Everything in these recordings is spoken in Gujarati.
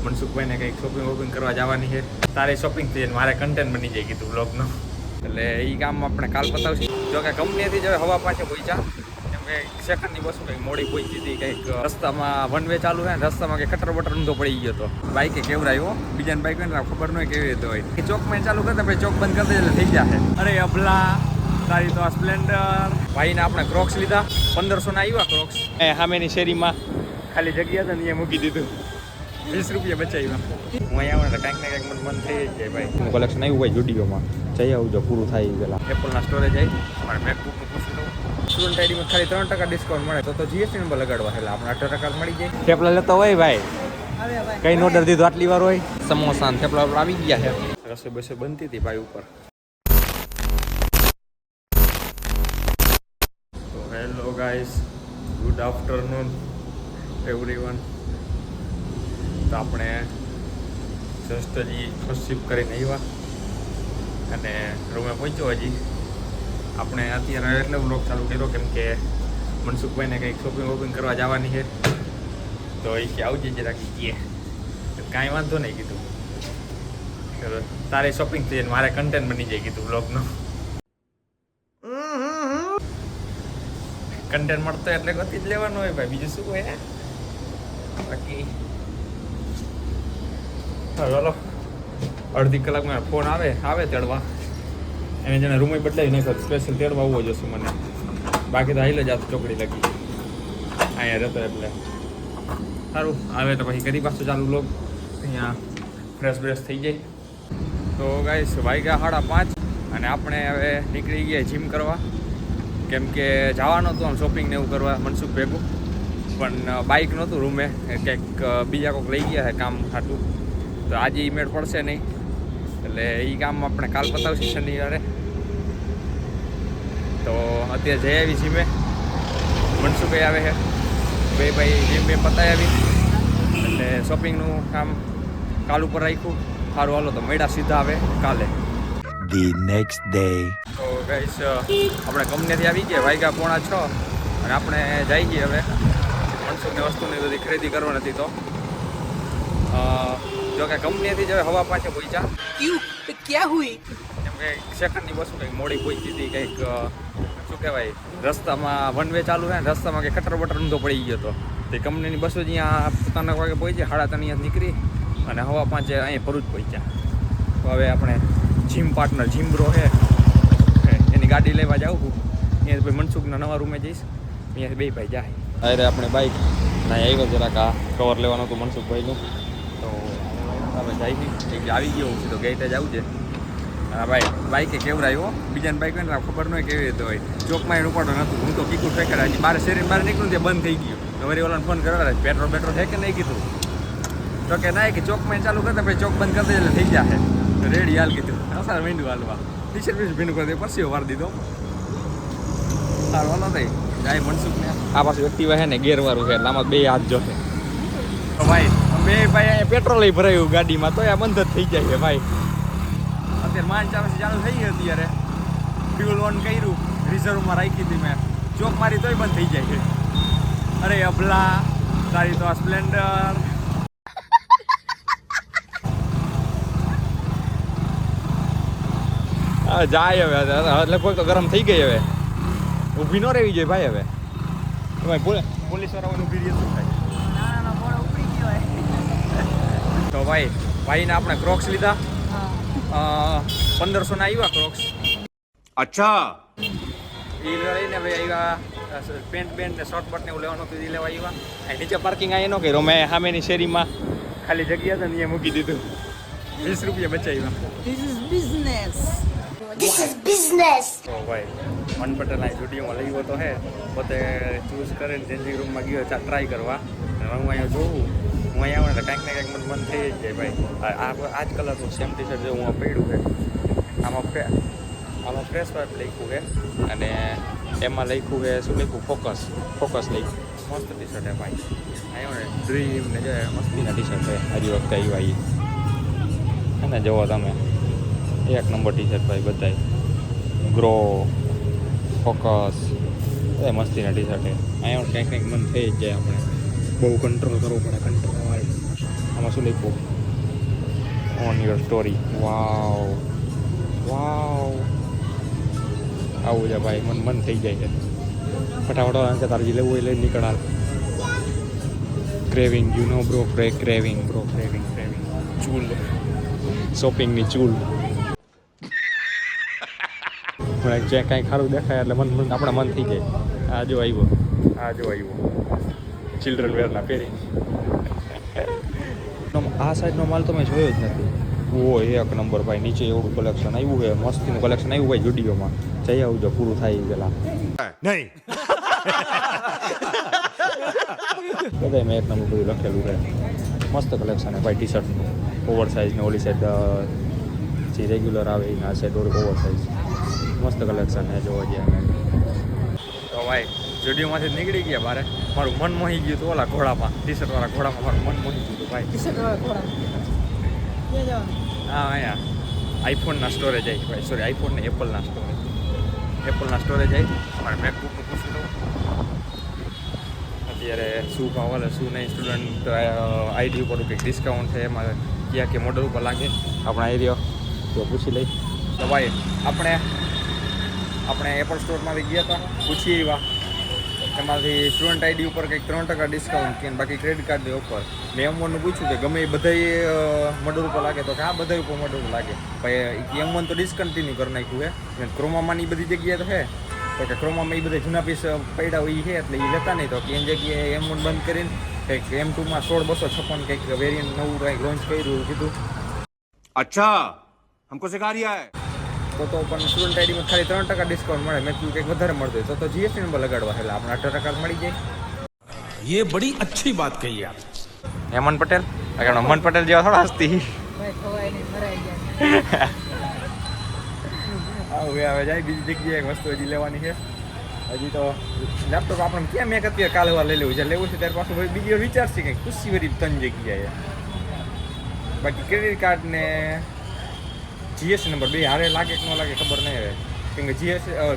મનસુખભાઈને કંઈક શોપિંગ વોપિંગ કરવા જવાની છે. તારે શોપિંગ થઈ જાય મારે કન્ટેન્ટ બની જાય કીધું બ્લોગનો. એટલે એ કામ આપણે કાલ પતાવશું. જો કે કંપનીથી જ હવા પાસે પહોંચ્યા. કેમ કે સેકન્ડની બસ કંઈક મોડી પહોંચી હતી. કંઈક રસ્તામાં વન વે ચાલુ છે ને રસ્તામાં કંઈક કટર બટર ઊંધો પડી ગયો હતો. બાઇકે કેવરાયો બીજાને બાઇક હોય ને ખબર ન હોય કેવી રીતે હોય. એ ચોકમાં ચાલુ કરતા પછી ચોક બંધ કરી દે એટલે થઈ જશે. અરે અભલા તારી તો આ સ્પ્લેન્ડર. ભાઈને આપણે ક્રોક્સ લીધા 1500 ના આવ્યા ક્રોક્સ. સામેની શેરીમાં ખાલી જગ્યા હતા ને એ મૂકી દીધું. 20 રૂપિયા બચાવ્યા. હું અહીંયા આવું ને કાંઈક ને કાંઈક મન થઈ જાય ભાઈ. એનું કલેક્શન આવ્યું ભાઈ જુડિયોમાં. જઈ આવજો પૂરું થાય પેલા. એપલના સ્ટોરેજ આવી અમારે મેકબુકનું પૂછી લઉં. સ્ટુડન્ટ આઈડીમાં ખાલી 3% ડિસ્કાઉન્ટ મળે તો જીએસટી નંબર લગાડવા એટલે આપણે 18% મળી જાય. થેપલા લેતો હોય ભાઈ કઈ ઓર્ડર દીધો આટલી વાર હોય. સમોસા થેપલા આવી ગયા છે. રસોઈ બસો બનતી હતી ભાઈ ઉપર. તો hello guys, good afternoon everyone. તો આપણે જસ્ટ હજી ફર્સ્ટ શિફ્ટ કરીને આવ્યા અને રૂમે પહોંચ્યો. હજી આપણે અત્યારે એટલે બ્લોગ ચાલુ કર્યો કેમ કે મનસુખભાઈને કંઈક શોપિંગ વોપિંગ કરવા જવાની છે. તો એ કે આવજે જરા કીએ. કાંઈ વાંધો નહીં કીધું. તારે શોપિંગ થઈ જાય મારે કન્ટેન્ટ બની જાય કીધું બ્લોગનો. કન્ટેન્ટ મળતો એટલે ગતિ જ લેવાનું હોય ભાઈ, બીજું શું હોય. બાકી ચાલો અડધી કલાકમાં ફોન આવે તેડવા. એને જેને રૂમ બદલાવી નાખ્યો સ્પેશિયલ તેડવા આવવો જોશે મને. બાકી તો હાઈલ જ આ ચોકડી લગી અહીંયા રહેતો એટલે સારું આવે તો પછી કરી પાછું ચાલુ લોક અહીંયા ફ્રેશ બ્રેશ થઈ જાય. તો ગાઈસ વાગ્યા 5:30 અને આપણે હવે નીકળી ગયા જીમ કરવા. કેમ કે જવાનું હતું આમ શોપિંગ ને એવું કરવા મનસુખ ભેગું, પણ બાઇક નહોતું રૂમે. કંઈક બીજા કોઈક લઈ ગયા છે કામ ખાતું. તો આજે ઈ મેળ પડશે નહીં એટલે એ કામ આપણે કાલ પતાવશું શનિવારે. તો અત્યારે જઈ આવી જીમે. મનસુખભાઈ આવે છે બે ભાઈ જીમ બે પતાવી આવી એટલે શોપિંગનું કામ કાલ ઉપર રાખ્યું. સારું હાલો તો મેળા સીધા આવે કાલે. The next day. તો ગાઈસ આપણે કંપનીથી આવી ગયા વાગ્યા 5:45 અને આપણે જઈ ગઈએ હવે મનસુખની વસ્તુની બધી ખરીદી કરવાની હતી. તો જો કે કંપનીથી જ હવા પાસે પહોંચ્યા. ક્યાં હુઈ? કેમ કે સેકન્ડની બસ કંઈક મોડી પહોંચી હતી. કંઈક શું કહેવાય રસ્તામાં વન વે ચાલુ છે ને રસ્તામાં કંઈક કટર બટર ઊંધો પડી ગયો હતો. તે કંપનીની બસો જ્યાં 3 વાગે પહોંચી 3:30 નીકળી અને 5:15 અહીં ભરૂચ પહોંચ્યા. તો હવે આપણે જીમ પાર્ટનર જીમ બ્રો છે એની ગાડી લેવા જાઉં છું. અહીંયા ભાઈ મનસુખના નવા રૂમે જઈશ. અહીંયા બે ભાઈ જાય. અરે આપણે બાઇક ના આવ્યો જરાક આ કવર લેવાનું હતું મનસુખભાઈનું. તો હવે જાય આવી ગયો તો ગેટે જ આવું છે. હા ભાઈ બાઇકે કેવરાયો બીજાને બાઇક હોય ને ખબર ન હોય કેવી રીતે હોય. ચોકમાં એને ઉપાડો નહોતું. હું તો કીકું ફેંકર હજી શેરીને બહાર નીકળું ત્યાં બંધ થઈ ગયું. તો વળી ઓલાને ફોન કરવા પેટ્રોલ છે કે નહીં કીધું. તો કે ના કે ચોકમાં ચાલુ કરતા પછી ચોક બંધ કરી દે એટલે થઈ જશે. રેડી હાલ કીધું સારું મીંડું હાલવા ટી-શર્ટ ભીનું કરી દે પરસેવો વાર દીધો. સારું હાલો થઈ જાય મનસુખને. આ પાછું એક્ટિવા છે ને ગેરવાળું છે એટલે આમાં બે હાથ જોશે. તો ભાઈ બે ભાઈ અહીંયા પેટ્રોલ ભરાયું ગાડીમાં તો આ બંધ જ થઈ જાય છે ભાઈ. અત્યારે માંડ ચાલુ થઈ ગઈ અત્યારે. ફ્યુલ ઓન કર્યું રિઝર્વમાં રાખી હતી મેં. ચોક મારી તોય બંધ થઈ જાય છે. અરે અભલા તારી તો આ સ્પ્લેન્ડર. જાય હવે લગભગ તો ગરમ થઈ ગઈ. હવે ઊભી ન રહેવી જોઈએ ભાઈ. હવે પોલીસ વાળા ઊભી રહી શું થાય. તો ભાઈને આપણે ક્રોક્સ લીધા 1500 ના આવ્યા ક્રોક્સ. અચ્છા. એ લઈને ભાઈ આવ્યા પેન્ટ ને શર્ટ બટ ને એવું લેવાનું હતું એ લેવા આવ્યા. નીચે પાર્કિંગ આ એનો કર્યો મેં સામેની શેરીમાં ખાલી જગ્યા હતા ને એ મૂકી દીધું. 20 રૂપિયા બચાવ્યા. This is business. તો ભાઈ મન પટેલ આ સ્ટુડિયોમાં લઈ ગયો તો હે પોતે ચૂઝ કરીને ચેન્જિંગ રૂમમાં ગયો ટ્રાય કરવા. અને હું અહીંયા જોઉં હું અહીંયા આવું ને કાંઈક ને કાંઈક મન થઈ જ જાય ભાઈ. આ જ કલરનું સેમ ટી શર્ટ જેવું પડ્યું છે. આમાં ફ્રેશ વાઇપ લખ્યું છે અને એમાં લખ્યું છે શું લખ્યું ફોકસ લખ્યું. મસ્ત ટી શર્ટ છે ભાઈ. અહીંયા ને ડ્રીમ ને જે મસ્તીના ટી શર્ટ છે હજી વખતે આવ્યા અને જુઓ તમે એક નંબર ટી શર્ટ ભાઈ બધાય. ગ્રો ફોકસ એ મસ્તીના ટી શર્ટ છે. અહીંયા કંઈક મન થઈ જ જાય આપણે. બહુ કંટ્રોલ કરવો પડે. કંટ્રોલ આમાં શું લખ્યું ઓન યોર સ્ટોરી. વાવ વાવ આવું છે ભાઈ, મન થઈ જાય છે. ફટાફટ તારે જે લેવું એ લઈને નીકળાલ. Craving you know bro, craving ચૂલ, શોપિંગની ચૂલ. જે કાંઈ ખારું દેખાય એટલે આપણા મન થઈ જાય. આ જો આવ્યો ચિલ્ડ્રન વેરના પહેરી. આ સાઈડનો માલ તો મેં જોયો જ નથી. ઓ એક નંબર ભાઈ, નીચે એવડું કલેક્શન આવ્યું છે, મસ્તીનું કલેક્શન આવ્યું ભાઈ. જુડિયોમાં જઈ આવજો, પૂરું થાય પેલા नहीं બધા મેં એક નંબર બધું લખેલું છે. મસ્ત કલેક્શન છે ભાઈ ટી શર્ટનું, ઓવર સાઇઝ ને ઓલી સાઈડ જે રેગ્યુલર આવે એના સાઈડ ઓવર સાઇઝ મસ્ત કલેક્શન છે જોવા જઈએ. તો ભાઈ જુડિયોમાંથી નીકળી ગયા બારે. મારું મન મોહી ગયું હતું ઓલા ઘોડામાં, ટી શર્ટ વાળા ઘોડામાં મારું મન મોહી ગયું હતું ભાઈ. હા અહીંયા આઈફોનના સ્ટોરે જાય ભાઈ, સોરી આઈફોન ને એપલના સ્ટોરે જાય. મારે મેકબુકનું પૂછી લઉં અત્યારે શું ભાવ હાલે શું નહીં. સ્ટુડન્ટ આઈડી ઉપર કંઈક ડિસ્કાઉન્ટ છે એમાં ક્યાં કે મોડલ ઉપર લાગે આપણે આઈડિયો તો પૂછી લઈ. તો ભાઈ આપણે એપલ સ્ટોરમાંથી ગયા હતા, પૂછી એવા એમાંથી સ્ટુડન્ટ આઈડી ઉપર કંઈક 3% ડિસ્કાઉન્ટ કે બાકી ક્રેડિટ કાર્ડની ઓફર. મેં M1 પૂછ્યું કે ગમે એ બધા મોડલ ઉપર લાગે તો કે આ બધા ઉપર મોડલ ઉપર લાગે. ભાઈ M1 તો ડિસ્કન્ટિન્યુ કરી નાખ્યું છે. ક્રોમામાંની બધી જગ્યાએ તો છે તો કે ક્રોમામાં એ બધા જૂના પીસ પડ્યા હોય છે એટલે એ લેતા નહીં. તો કે એની જગ્યાએ M1 બંધ કરીને કંઈક M2માં 16256 કંઈક વેરિયન્ટ નવું કંઈક લોન્ચ કર્યું કીધું. अच्छा हमको सिखा रिया है તો પણ સ્ટુડન્ટ આઈડીમાં ખાલી 3% ડિસ્કાઉન્ટ મળે. મેં કીધું કંઈક વધારે મળતું હોય તો જીએસટી નંબર લગાડવા એટલે આપણે 18% મળી જાય. ये बड़ी अच्छी बात कही आप. હેમંત પટેલ મન પટેલ જેવા થોડા હસ્તી હવે જાય બીજી જગ્યાએ એક વસ્તુ હજી લેવાની છે. હજી તો લેપટોપ આપણે ક્યાં મેં અત્યારે કાલે લઈ લેવું છે, લેવું છે ત્યારે પાછું બીજી વાર વિચારશે કંઈક ખુશી વરી 3 જગ્યાએ. બાકી ક્રેડિટ કાર્ડ ને જીએસટી નંબર બે હારે લાગે કે ન લાગે ખબર નહીં હવે. કેમ કે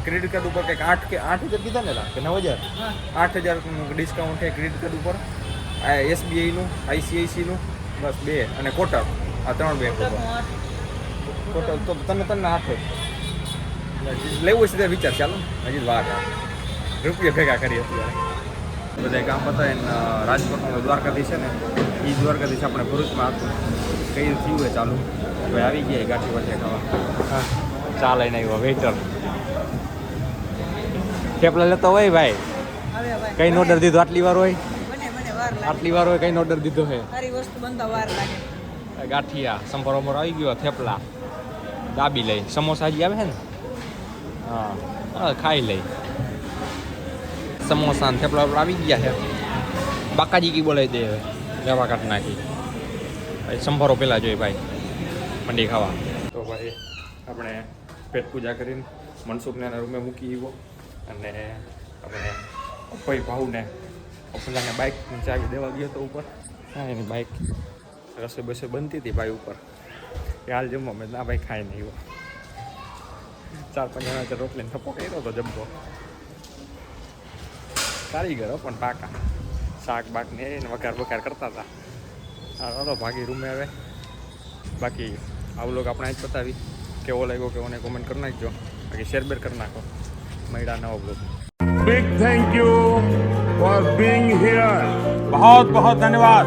ક્રેડિટ કાર્ડ ઉપર કંઈક 8,000 કીધા ને કે 9,000 8,000 ડિસ્કાઉન્ટ છે ક્રેડિટ કાર્ડ ઉપર. SBIનું ICICનું બસ 2 અને કોટક આ 3 બેંક ઉપર. કોટક તો તને 8 લેવું છે ત્યારે વિચાર ચાલો હજી વાર રૂપિયા ભેગા કરીએ અત્યારે. બધા કામ પતાવીને રાજકોટનો દ્વારકાથી છે ને એ દ્વારકાથી આપણે ભરૂચમાં હતું કઈ થયું હોય ચાલુ ભાઈ આવી ગયા ગાંઠી વાંઠી ખાવા. હા ચા લઈને આવ્યો વેઇટર. થેપલા લેતો હોય ભાઈ, કઈ ઓર્ડર દીધો આટલી વાર હોય કઈ ઓર્ડર દીધો છે ગાંઠિયા સંભારો અમારો આવી ગયો. થેપલા દાબી લઈ, સમોસા હજી આવે છે ને હા ખાઈ લઈ. સમોસા ને થેપલા આવી ગયા છે. બાકાજી કી બોલાવી દે હવે લેવા કાઢ નાખી ભાઈ. સંભારો પહેલાં જોઈએ ભાઈ મંડી ખાવા. તો ભાઈ આપણે પેટ પૂજા કરીને મનસુખને રૂમે મૂકી આવ્યો અને આપણે ભાઈ ભાવને પેલાને બાઇકની ચાવી દેવા ગયો હતો ઉપર. હા એની બાઇક રસોઈ બસોઈ બનતી હતી ભાઈ ઉપર. એ હાલ જમવા મેં ના ભાઈ ખાઈ નહીં. 4-5 જણા રોટલીને થપ્પો કર્યો હતો જમતો. કારીગરો પણ પાકા શાક બાક ને વઘાર કરતા હતા. હા તો ભાગી રૂમે આવે. બાકી આ વ્લોગ આપણે જ બતાવી કેવો લાગ્યો કેવો ને કોમેન્ટ કરી નાખજો. બાકી શેર બેર કરી નાખો. મળ્યા નવો vlog. Big thank you for being here. बहुत बहुत धन्यवाद.